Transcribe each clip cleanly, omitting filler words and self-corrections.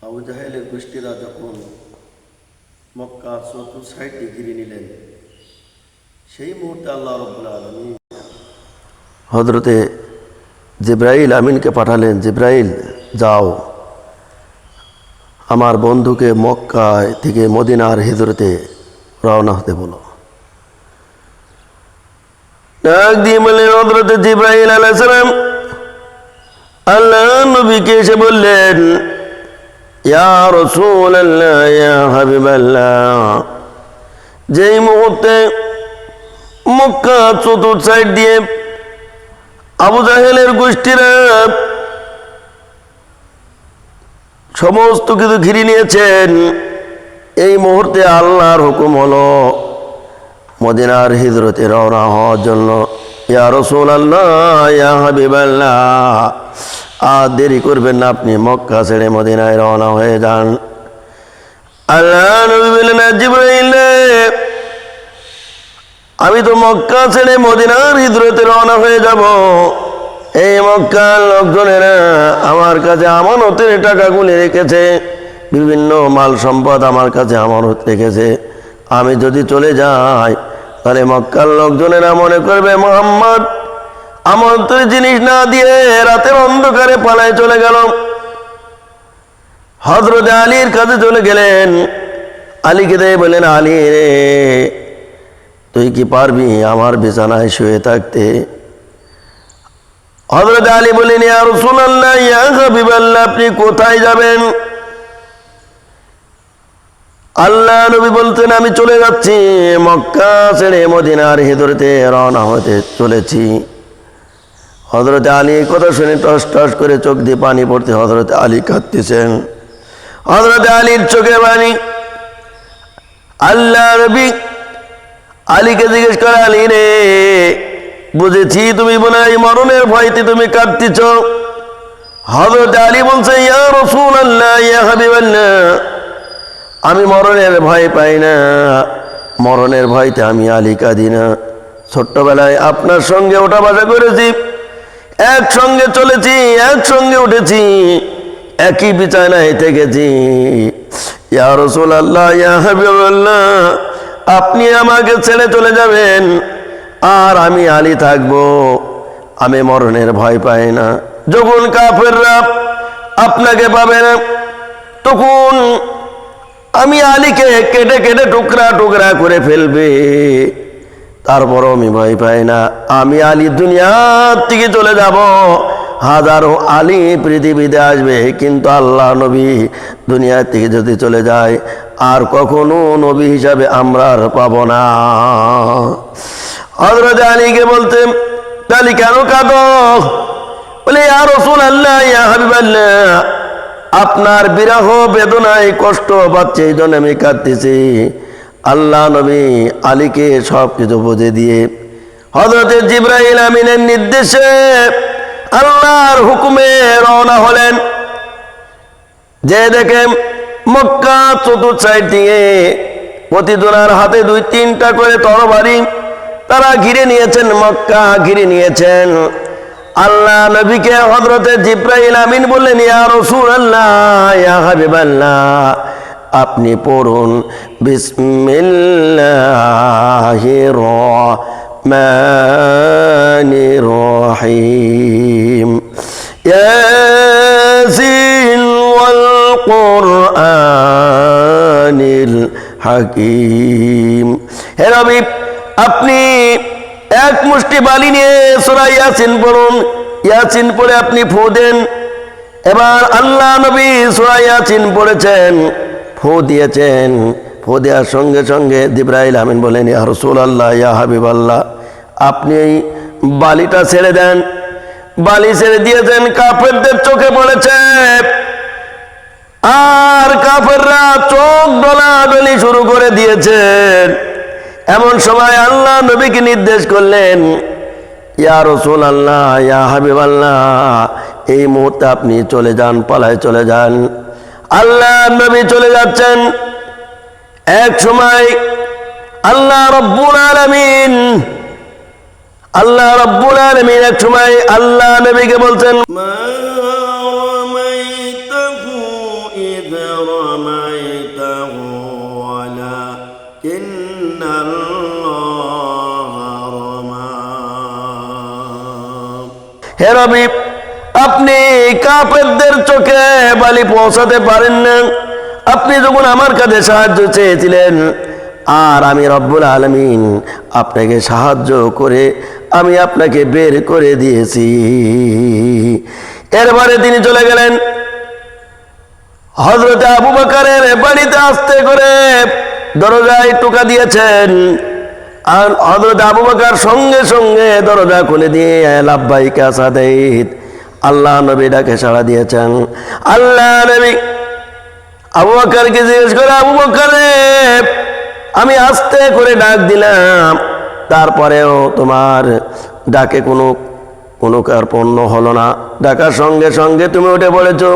আবু জাহেলের গোষ্ঠীরা যখন মক্কা চতুর্থ সাইডে ঘিরে নিলেন, সেই মুহূর্তে আল্লাহ রাব্বুল আলামিন হযরতে জিবরাইল আমিনকে পাঠালেন, জিবরাইল যাও আমার বন্ধুকে মক্কা থেকে মদিনার হিজরতে রওনা হতে বলো। ডাক দিয়ে বললেন হযরতে জিবরাইল আলাইহিস সালাম আল্লাহ নবীকে এসে বললেন, ইয়া রাসূলুল্লাহ, ইয়া হাবিবাল্লাহ, যেই মুহূর্তে মক্কা চতুর্থ সাইড দিয়ে আবু জাহেলের গোষ্ঠীরা সমস্ত কিছু ঘিরে নিয়েছেন, এই মুহূর্তে আল্লাহর হুকুম হলো মদিনার হিজরতে রওনা হওয়ার জন্য। ইয়া রাসূলুল্লাহ, ইয়া হাবিবাল্লাহ, আর দেরি করবেন না, আপনি মক্কা ছেড়ে মদিনায় রওনা হয়ে যান। আল্লাহ নবী বললেন, জিবরাইল, আমি তো মক্কা ছেড়ে মদিনার হিজরতে রওনা হয়ে যাব। এই মক্কার লোকজনেরা আমার কাছে আমানতের টাকাগুলি রেখেছে, বিভিন্ন মাল সম্পদ আমার কাছে আমানত রেখেছে। আমি যদি চলে যাই তাহলে মক্কার লোকজনেরা মনে করবে মুহাম্মদ আমানতের জিনিস না দিয়ে রাতের অন্ধকারে পালায় চলে গেল। হযরত আলীর কাছে চলে গেলেন, আলীকে দিয়ে বলেন, আলী রে, তুই কি পারবি আমার বিছানায় শুয়ে থাকতে? হযরত আলী বলেন, ইয়া রাসূলুল্লাহ, ইয়া হাবিবাল্লাহ, আপনি কোথায় যাবেন? আল্লাহ নবী বলতেন, আমি চলে যাচ্ছি, মক্কা ছেড়ে মদিনার হিজরতে রওনা হতে চলেছি। হযরত আলী কথা শুনে টস টস করে চোখ দিয়ে পানি পড়তে হযরত আলী কাঁদতেছেন। হযরত আলীর চোখে পানি। আল্লাহ নবী আলীকে জিজ্ঞেস করে, আলী রে, বুঝেছি তুমি মনে হয় মরণের ভয়তে তুমি কাঁদতেছ। হযরত আলী বলছে, ইয়া রাসূলুল্লাহ, ইয়া হাবিবাল্লাহ, আমি মরণের ভয় পাই না, মরণের ভয়তে আমি আলী কাঁদি না। ছোট্টবেলায় আপনার সঙ্গে ওঠা বসা করেছি, একসঙ্গে চলেছি, একসঙ্গে উঠেছি, একই বিছানায় থেকেছি। ইয়া রাসূলুল্লাহ, ইয়া হাবিবাল্লাহ, আপনি আমাকে ছেড়ে চলে যাবেন আর আমি আলী থাকবো, আমি মরণের ভয় পাই না। যখন কাফেররা আপনাকে পাবে না, তখন আমি আলীকে কেটে কেটে টুকরা টুকরা করে ফেলবে, তারপরও আমি ভয় পাই না। আমি আলী দুনিয়ার থেকে চলে যাব, হাজারো আলী পৃথিবীতে আসবে, কিন্তু আল্লাহ নবী দুনিয়া থেকে যদি চলে যায় আর কখনো নবী হিসাবে আমরা আর পাবো না। হযরত আলীকে বলতে, তাহলে কেন কাঁদো? বলে, ইয়া রাসূলুল্লাহ, ইয়া হাবিবাল্লাহ, আপনার বিরহ বেদনায় কষ্ট পাচ্ছে, এই জন্য আমি কাঁদতেছি। আল্লাহ নবী আলীকে সব কিছু বুঝে দিয়ে হযরতে জিবরাইল আমিনের নির্দেশে আল্লাহর হুকুমে রওনা হলেন। যে দেখে মক্কা চতুর্থ সাইড দিয়ে প্রতিজনের হাতে 2-3টা করে তরবারি তারা ঘিরে নিয়েছেন, মক্কা ঘিরে নিয়েছেন। আল্লাহ নবীকে হযরতে জিবরাইল আমিন বললেন, ইয়া রাসূলুল্লাহ, ইয়া হাবিবাল্লাহ, আপনি পড়ুন বিসমিল্লাহির রহমানির রহিম, ইয়াসিন ওয়াল কুরআনিল হাকীম। হে নবী, আপনি এক মুষ্টি বালি নিয়ে সূরা ইয়াসিন পড়ুন, ইয়াসিন পড়ে আপনি ফু দেন। এবার আল্লাহ নবী সূরা ইয়াসিন পড়েছেন, ফু দিয়েছেন। ফু দেওয়ার সঙ্গে সঙ্গে জিবরাইল আমিন বলেন, ইয়া রাসূলুল্লাহ, ইয়া হাবিবাল্লাহ, আপনি এই বালিটা ছেড়ে দেন। বালি ছেড়ে দিয়েছেন, কাফেরদের চোখে পড়েছে আর কাফেররা চোখ ডলাডলি শুরু করে দিয়েছেন। এমন সময় আল্লাহ নবীকে নির্দেশ করলেন, ইয়া রাসূলুল্লাহ, ইয়া হাবিবাল্লাহ, এই মুহূর্তে আপনি চলে যান, পালায় চলে যান। আল্লাহ নবী চলে যাচ্ছেন। এক সময় আল্লাহ রাব্বুল আলামিন এক সময় আল্লাহ নবীকে বলছেন, মা রামাইতাহু ইয إذ رميته ولكن الله رمى হে রবি আপনি কাফেরদের চোখে বালি পৌঁছাতে পারেন না আপনি যখন আমার কাছে সাহায্য চেয়েছিলেন আর আমি রব্বুল আলামিন আপনাকে সাহায্য করে আমি আপনাকে বের করে দিয়েছি এরপরে তিনি চলে গেলেন হযরত আবু বকরের বাড়িতে আস্তে করে দরজায় টোকা দিয়েছেন আর হযরত আবু বকর সঙ্গে সঙ্গে দরজা খুলে দিয়ে লাব্বাইকা সাদাইত আল্লাহ নবী ডাকে সাড়া দিয়েছেন আল্লাহ নবী আবু বকরকে জিজ্ঞেস করে আবু বকর আমি আস্তে করে ডাক দিলাম তারপরেও তোমার ডাকে কোনো কার্পণ্য হলো না ডাকার সঙ্গে সঙ্গে তুমি উঠে পড়েছো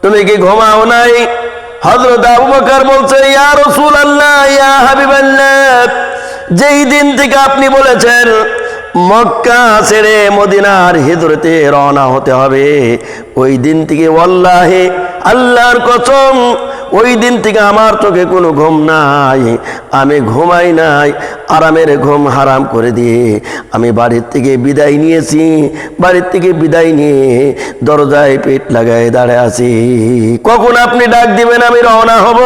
তুমি কি ঘুমাও নাই হযরত আবু বকর বলছে ইয়া রাসূলুল্লাহ ইয়া হাবিবাল্লাহ যেই দিন থেকে আপনি বলেছেন মক্কা ছেড়ে মদিনার হিজরতে রওনা হতে হবে ওই দিন থেকে ওয়াল্লাহি আল্লাহর কসম ওই দিন থেকে আমার চোখে কোনো ঘুম নাই আমি ঘুমাই নাই আরামের ঘুম হারাম করে দিয়ে আমি বাড়ির থেকে বিদায় নিয়েছি বাড়ির থেকে বিদায় নিয়ে দরজায় পেট লাগায় দাঁড়ায় আছি কখন আপনি ডাক দিবেন আমি রওনা হব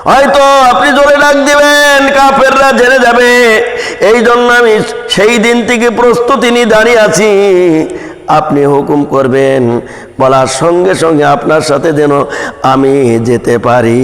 হয়তো আপনি জোরে ডাক দিবেন কাফেররা জেনে যাবে এই জন্য আমি সেই দিন থেকে প্রস্তুতি নিয়ে দাঁড়িয়ে আছি আপনি হুকুম করবেন বলার সঙ্গে সঙ্গে আপনার সাথে যেন আমি যেতে পারি